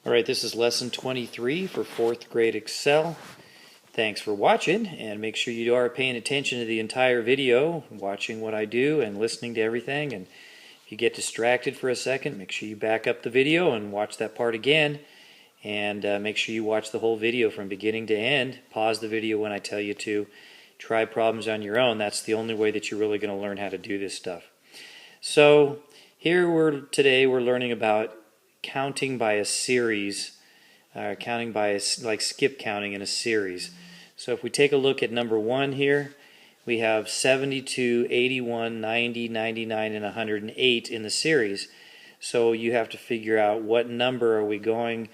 Alright, this is lesson 23 for 4th grade Excel. Thanks for watching, and make sure you are paying attention to the entire video, watching what I do and listening to everything. And if you get distracted for a second, make sure you back up the video and watch that part again. And make sure you watch the whole video from beginning to end. Pause the video when I tell you to. Try problems on your own. That's the only way that you're really going to learn how to do this stuff. So here today we're learning about counting by a series, counting by like skip counting in a series. So if we take a look at number 1 here, we have 72, 81, 90, 99, and 108 in the series. So you have to figure out what number are we going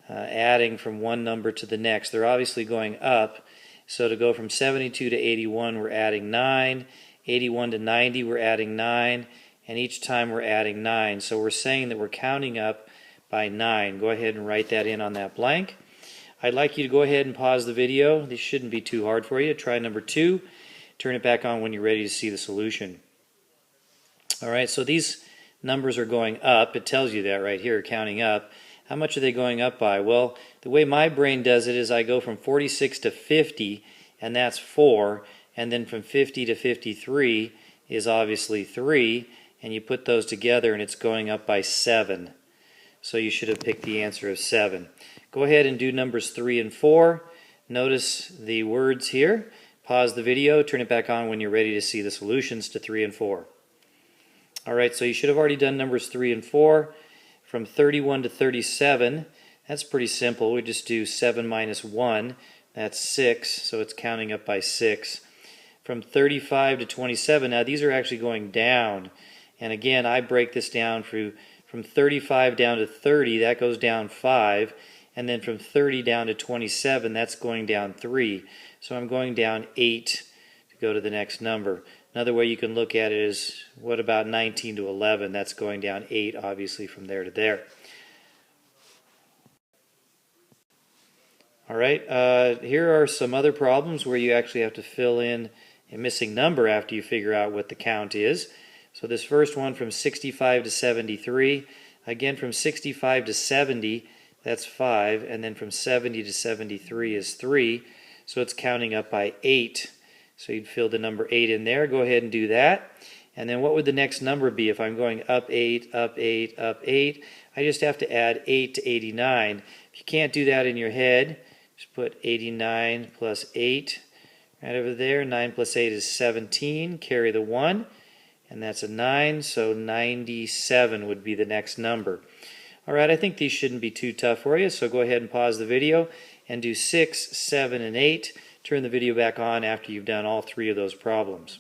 adding from one number to the next. They're obviously going up. So to go from 72 to 81, we're adding 9. 81 to 90, we're adding 9. And each time we're adding 9. So we're saying that we're counting up by 9. Go ahead and write that in on that blank. I'd like you to go ahead and pause the video. This shouldn't be too hard for you. Try number 2. Turn it back on when you're ready to see the solution. Alright, so these numbers are going up. It tells you that right here, counting up. How much are they going up by? Well, the way my brain does it is I go from 46 to 50, and that's 4. And then from 50 to 53 is obviously 3. And you put those together and it's going up by 7. So you should have picked the answer of 7. Go ahead and do numbers 3 and 4. Notice the words here. Pause the video, turn it back on when you're ready to see the solutions to 3 and 4. Alright, so you should have already done numbers 3 and 4. From 31 to 37, that's pretty simple. We just do 7 minus 1. That's 6, so it's counting up by 6. From 35 to 27, now these are actually going down. And again, I break this down from 35 down to 30, that goes down 5. And then from 30 down to 27, that's going down 3. So I'm going down 8 to go to the next number. Another way you can look at it is, what about 19 to 11? That's going down 8, obviously, from there to there. Alright, here are some other problems where you actually have to fill in a missing number after you figure out what the count is. So this first one from 65 to 73, again from 65 to 70, that's 5, and then from 70 to 73 is 3, so it's counting up by 8. So you'd fill the number 8 in there. Go ahead and do that. And then what would the next number be if I'm going up 8, up 8, up 8? I just have to add 8 to 89. If you can't do that in your head, just put 89 plus 8 right over there. 9 plus 8 is 17. Carry the 1. And that's a 9, so 97 would be the next number. Alright, I think these shouldn't be too tough for you, so go ahead and pause the video and do 6, 7, and 8. Turn the video back on after you've done all 3 of those problems.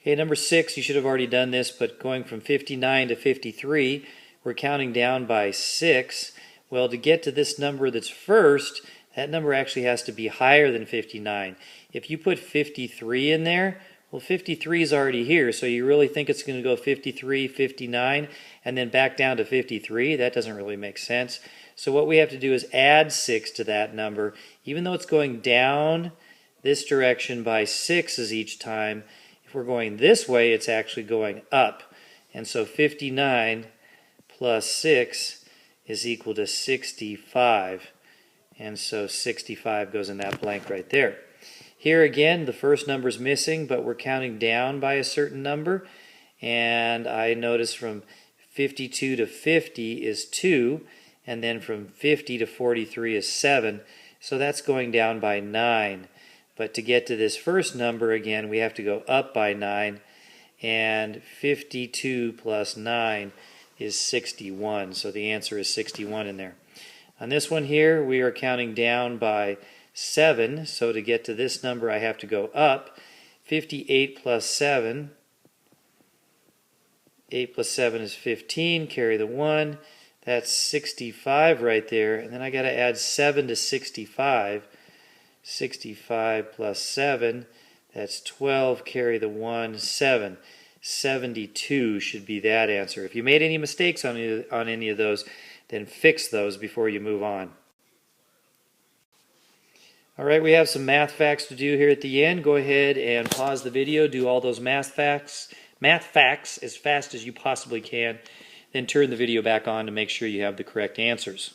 Okay, number 6, you should have already done this, but going from 59 to 53, we're counting down by 6. Well, to get to this number that's first, that number actually has to be higher than 59. If you put 53 in there, well, 53 is already here, so you really think it's going to go 53, 59, and then back down to 53? That doesn't really make sense. So what we have to do is add 6 to that number. Even though it's going down this direction by 6s each time, if we're going this way, it's actually going up. And so 59 plus 6 is equal to 65. And so 65 goes in that blank right there. Here again, the first number is missing, but we're counting down by a certain number. And I notice from 52 to 50 is 2, and then from 50 to 43 is 7. So that's going down by 9. But to get to this first number, again, we have to go up by 9. And 52 plus 9 is 61. So the answer is 61 in there. On this one here, we are counting down by 7, so to get to this number I have to go up. 58 plus 7, 8 plus 7 is 15, carry the 1, that's 65 right there, and then I got to add 7 to 65. 65 plus 7, that's 12, carry the 1, 7. 72 should be that answer. If you made any mistakes on any of those, then fix those before you move on. Alright, we have some math facts to do here at the end. Go ahead and pause the video, do all those math facts as fast as you possibly can. then turn the video back on to make sure you have the correct answers.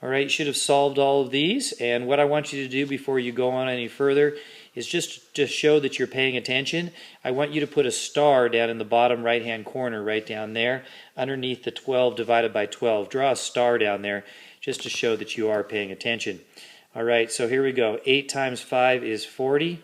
All right, you should have solved all of these, and what I want you to do before you go on any further is just to show that you're paying attention. I want you to put a star down in the bottom right-hand corner, right down there, underneath the 12 divided by 12. Draw a star down there just to show that you are paying attention. All right, so here we go. 8 times 5 is 40,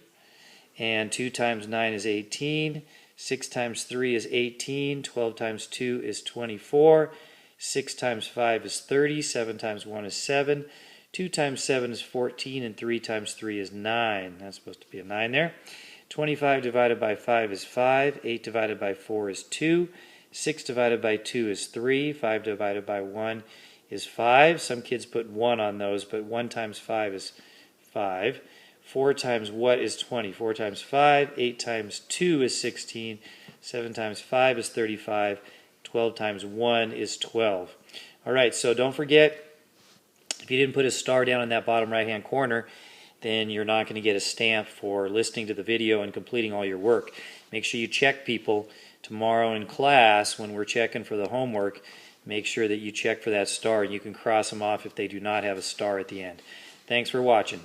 and 2 times 9 is 18, 6 times 3 is 18, 12 times 2 is 24, 6 times 5 is 30, 7 times 1 is 7, 2 times 7 is 14, and 3 times 3 is 9. That's supposed to be a 9 there. 25 divided by 5 is 5, 8 divided by 4 is 2, 6 divided by 2 is 3, 5 divided by 1 is 5. Some kids put 1 on those, but 1 times 5 is 5. 4 times what is 20? 4 times 5, 8 times 2 is 16, 7 times 5 is 35, 12 times 1 is 12. All right, so don't forget, if you didn't put a star down in that bottom right-hand corner, then you're not going to get a stamp for listening to the video and completing all your work. Make sure you check, people, tomorrow in class when we're checking for the homework. Make sure that you check for that star, and you can cross them off if they do not have a star at the end. Thanks for watching.